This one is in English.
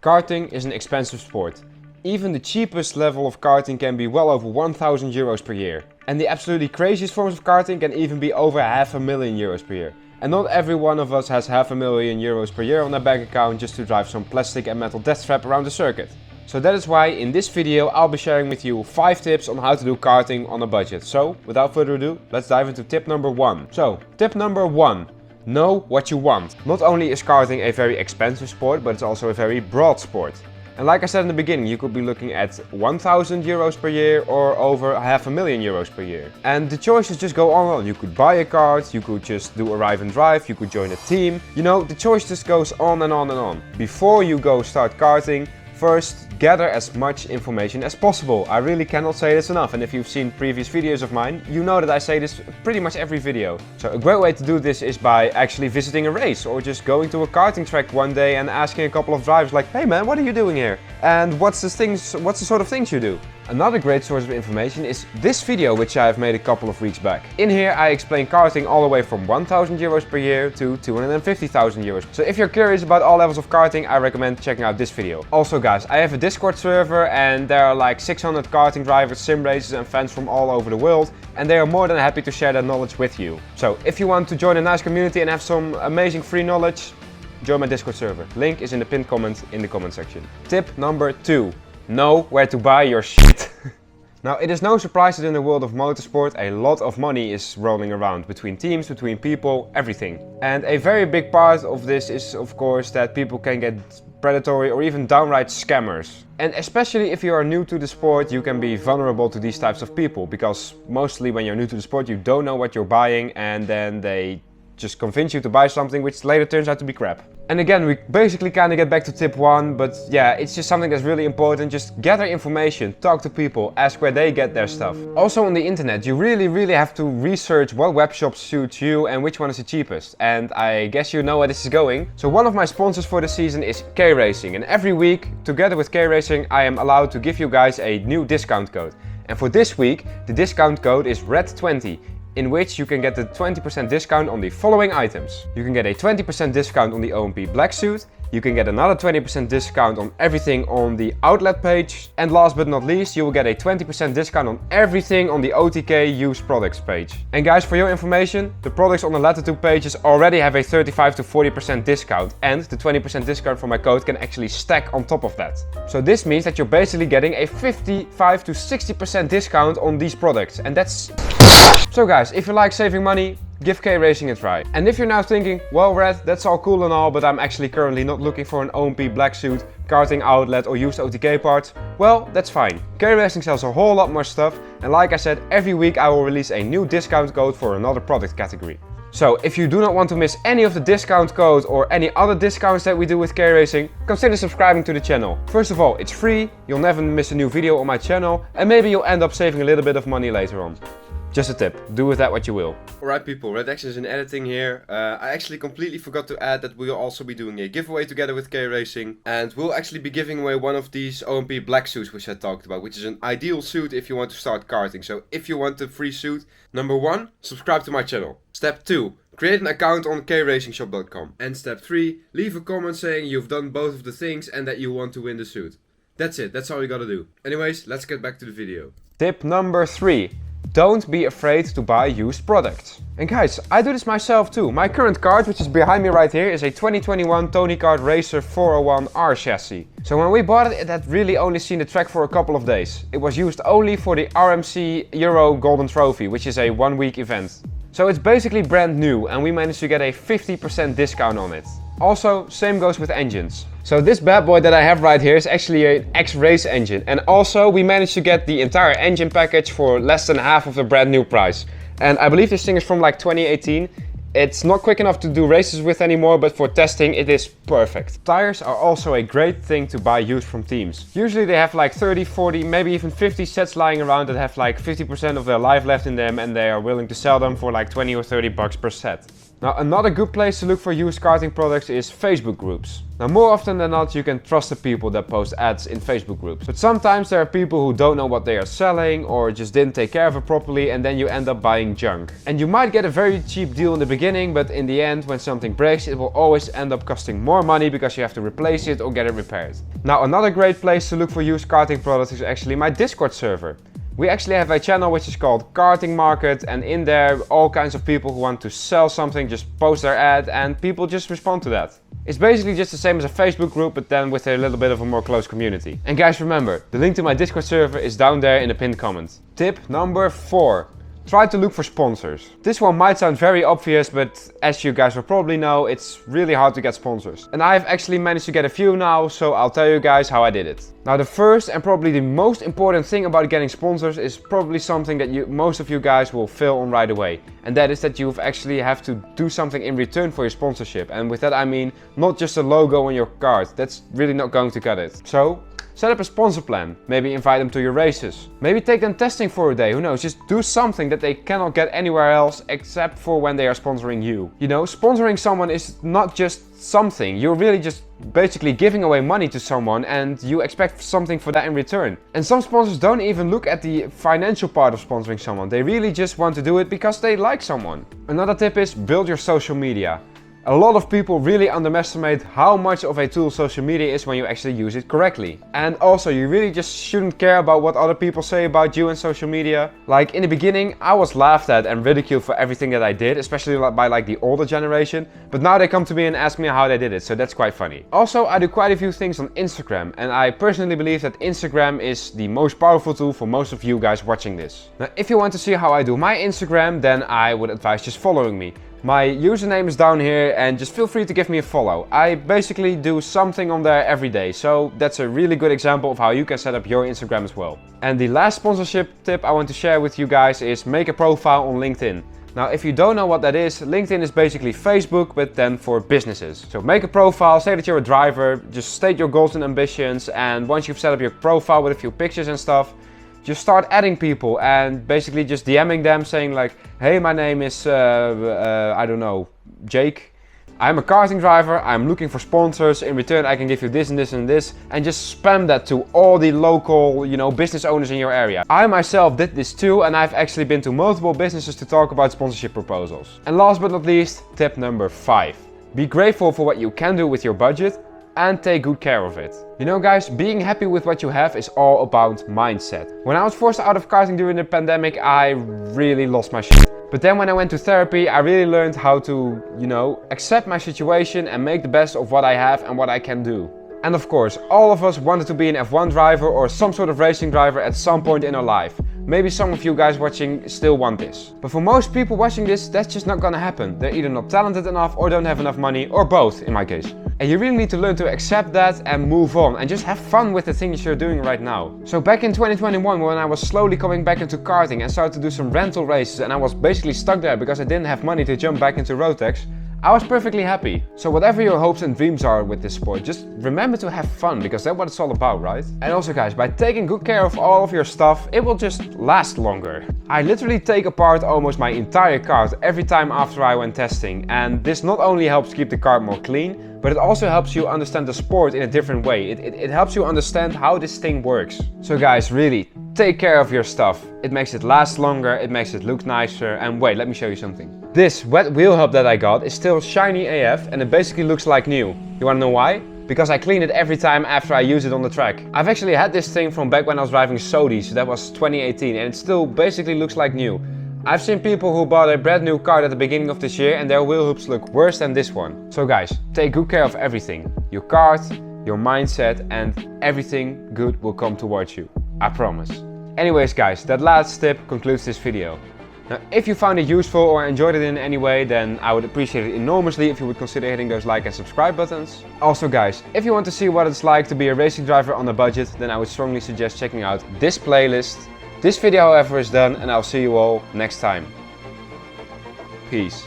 Karting is an expensive sport. Even the cheapest level of karting can be well over 1,000 euros per year. And the absolutely craziest forms of karting can even be over €500,000 per year. And not every one of us has €500,000 per year on their bank account just to drive some plastic and metal death trap around the circuit. So that is why in this video I'll be sharing with you 5 tips on how to do karting on a budget. So without further ado, let's dive into tip number 1. So tip number 1. Know what you want. Not only is karting a very expensive sport, but it's also a very broad sport. And like I said in the beginning, you could be looking at 1,000 euros per year or over €500,000 per year. And the choices just go on and on. You could buy a kart, you could just do arrive and drive, you could join a team. You know, the choice just goes on and on and on. Before you go start karting, first, gather as much information as possible. I really cannot say this enough, and if you've seen previous videos of mine, you know that I say this pretty much every video. So a great way to do this is by actually visiting a race or just going to a karting track one day and asking a couple of drivers like, hey man, what are you doing here? And what's the sort of things you do? Another great source of information is this video, which I have made a couple of weeks back. In here I explain karting all the way from 1,000 euros per year to 250,000 euros. So if you're curious about all levels of karting, I recommend checking out this video. Also guys, I have a Discord server and there are like 600 karting drivers, sim racers and fans from all over the world, and they are more than happy to share their knowledge with you. So if you want to join a nice community and have some amazing free knowledge, join my Discord server. Link is in the pinned comment in the comment section. Tip number 2. Know where to buy your shit. Now, it is no surprise that in the world of motorsport a lot of money is rolling around between teams, between people, everything. And a very big part of this is of course that people can get predatory or even downright scammers. And especially if you are new to the sport, you can be vulnerable to these types of people, because mostly when you're new to the sport you don't know what you're buying and then they just convince you to buy something which later turns out to be crap. And again, we basically kind of get back to tip 1, but yeah, it's just something that's really important. Just gather information, talk to people, ask where they get their stuff. Also on the internet, you really have to research what web shops suit you and which one is the cheapest. And I guess you know where this is going. So one of my sponsors for the season is K-Racing, and every week, together with K-Racing, I am allowed to give you guys a new discount code. And for this week, the discount code is RED20. In which you can get a 20% discount on the following items. You can get a 20% discount on the OMP black suit, you can get another 20% discount on everything on the outlet page, and last but not least, you will get a 20% discount on everything on the OTK used products page. And guys, for your information, the products on the latter 2 pages already have a 35 to 40% discount, and the 20% discount for my code can actually stack on top of that. So this means that you're basically getting a 55 to 60% discount on these products, and that's... So guys, if you like saving money, give K-Racing a try. And if you're now thinking, well Red, that's all cool and all, but I'm actually currently not looking for an OMP black suit, karting outlet or used OTK parts, well, that's fine. K-Racing sells a whole lot more stuff, and like I said, every week I will release a new discount code for another product category. So if you do not want to miss any of the discount codes or any other discounts that we do with K-Racing, consider subscribing to the channel. First of all, it's free, you'll never miss a new video on my channel, and maybe you'll end up saving a little bit of money later on. Just a tip, do with that what you will. Alright people, Red Action is in editing here. I actually completely forgot to add that we'll also be doing a giveaway together with K-Racing. And we'll actually be giving away one of these OMP black suits which I talked about, which is an ideal suit if you want to start karting. So if you want the free suit, number 1, subscribe to my channel. Step 2, create an account on kracingshop.com. And step 3, leave a comment saying you've done both of the things and that you want to win the suit. That's it, that's all you gotta do. Anyways, let's get back to the video. Tip number 3. Don't be afraid to buy used products. And guys, I do this myself too. My current kart, which is behind me right here, is a 2021 Tony Kart Racer 401R chassis. So when we bought it, it had really only seen the track for a couple of days. It was used only for the RMC Euro Golden Trophy, which is a 1-week event. So it's basically brand new and we managed to get a 50% discount on it. Also, same goes with engines. So this bad boy that I have right here is actually an X-Race engine. And also we managed to get the entire engine package for less than half of the brand new price. And I believe this thing is from like 2018. It's not quick enough to do races with anymore, but for testing it is perfect. Tires are also a great thing to buy used from teams. Usually they have like 30, 40, maybe even 50 sets lying around that have like 50% of their life left in them, and they are willing to sell them for like 20 or 30 bucks per set. Now another good place to look for used karting products is Facebook groups. Now more often than not you can trust the people that post ads in Facebook groups. But sometimes there are people who don't know what they are selling or just didn't take care of it properly, and then you end up buying junk. And you might get a very cheap deal in the beginning, but in the end when something breaks it will always end up costing more money because you have to replace it or get it repaired. Now another great place to look for used karting products is actually my Discord server. We actually have a channel which is called Karting Market, and in there all kinds of people who want to sell something just post their ad and people just respond to that. It's basically just the same as a Facebook group, but then with a little bit of a more close community. And guys, remember, the link to my Discord server is down there in the pinned comment. Tip number 4. Try to look for sponsors. This one might sound very obvious, but as you guys will probably know, it's really hard to get sponsors. And I've actually managed to get a few now, so I'll tell you guys how I did it. Now the first and probably the most important thing about getting sponsors is probably something that most of you guys will fail on right away. And that is that you actually have to do something in return for your sponsorship. And with that I mean not just a logo on your card. That's really not going to cut it. So set up a sponsor plan, maybe invite them to your races. Maybe take them testing for a day, who knows, just do something that they cannot get anywhere else except for when they are sponsoring you. You know, sponsoring someone is not just something, you're really just basically giving away money to someone and you expect something for that in return. And some sponsors don't even look at the financial part of sponsoring someone, they really just want to do it because they like someone. Another tip is build your social media. A lot of people really underestimate how much of a tool social media is when you actually use it correctly. And also you really just shouldn't care about what other people say about you in social media. Like in the beginning I was laughed at and ridiculed for everything that I did, especially by like the older generation. But now they come to me and ask me how they did it, so that's quite funny. Also I do quite a few things on Instagram, and I personally believe that Instagram is the most powerful tool for most of you guys watching this. Now if you want to see how I do my Instagram, then I would advise just following me. My username is down here and just feel free to give me a follow. I basically do something on there every day, so that's a really good example of how you can set up your Instagram as well. And the last sponsorship tip I want to share with you guys is make a profile on LinkedIn. Now if you don't know what that is, LinkedIn is basically Facebook but then for businesses. So make a profile, say that you're a driver, just state your goals and ambitions, and once you've set up your profile with a few pictures and stuff, just start adding people and basically just DMing them saying like, hey, my name is, I don't know, Jake. I'm a karting driver, I'm looking for sponsors, in return I can give you this and this and this, and just spam that to all the local, you know, business owners in your area. I myself did this too, and I've actually been to multiple businesses to talk about sponsorship proposals. And last but not least, tip number 5. Be grateful for what you can do with your budget and take good care of it. You know guys, being happy with what you have is all about mindset. When I was forced out of karting during the pandemic, I really lost my shit. But then when I went to therapy, I really learned how to, you know, accept my situation and make the best of what I have and what I can do. And of course, all of us wanted to be an F1 driver or some sort of racing driver at some point in our life. Maybe some of you guys watching still want this. But for most people watching this, that's just not gonna happen. They're either not talented enough or don't have enough money, or both in my case. And you really need to learn to accept that and move on and just have fun with the things you're doing right now. So back in 2021, when I was slowly coming back into karting and started to do some rental races, and I was basically stuck there because I didn't have money to jump back into Rotex, I was perfectly happy. So whatever your hopes and dreams are with this sport, just remember to have fun, because that's what it's all about, right? And also guys, by taking good care of all of your stuff, it will just last longer. I literally take apart almost my entire kart every time after I went testing, and this not only helps keep the kart more clean, but it also helps you understand the sport in a different way. It helps you understand how this thing works. So guys, really, take care of your stuff. It makes it last longer, it makes it look nicer, and wait, let me show you something. This wet wheel hub that I got is still shiny AF, and it basically looks like new. You wanna know why? Because I clean it every time after I use it on the track. I've actually had this thing from back when I was driving Sodi, so that was 2018, and it still basically looks like new. I've seen people who bought a brand new car at the beginning of this year and their wheel hoops look worse than this one. So guys, take good care of everything. Your kart, your mindset, and everything good will come towards you. I promise. Anyways guys, that last tip concludes this video. Now if you found it useful or enjoyed it in any way, then I would appreciate it enormously if you would consider hitting those like and subscribe buttons. Also guys, if you want to see what it's like to be a racing driver on a budget, then I would strongly suggest checking out this playlist. This video however is done, and I'll see you all next time. Peace.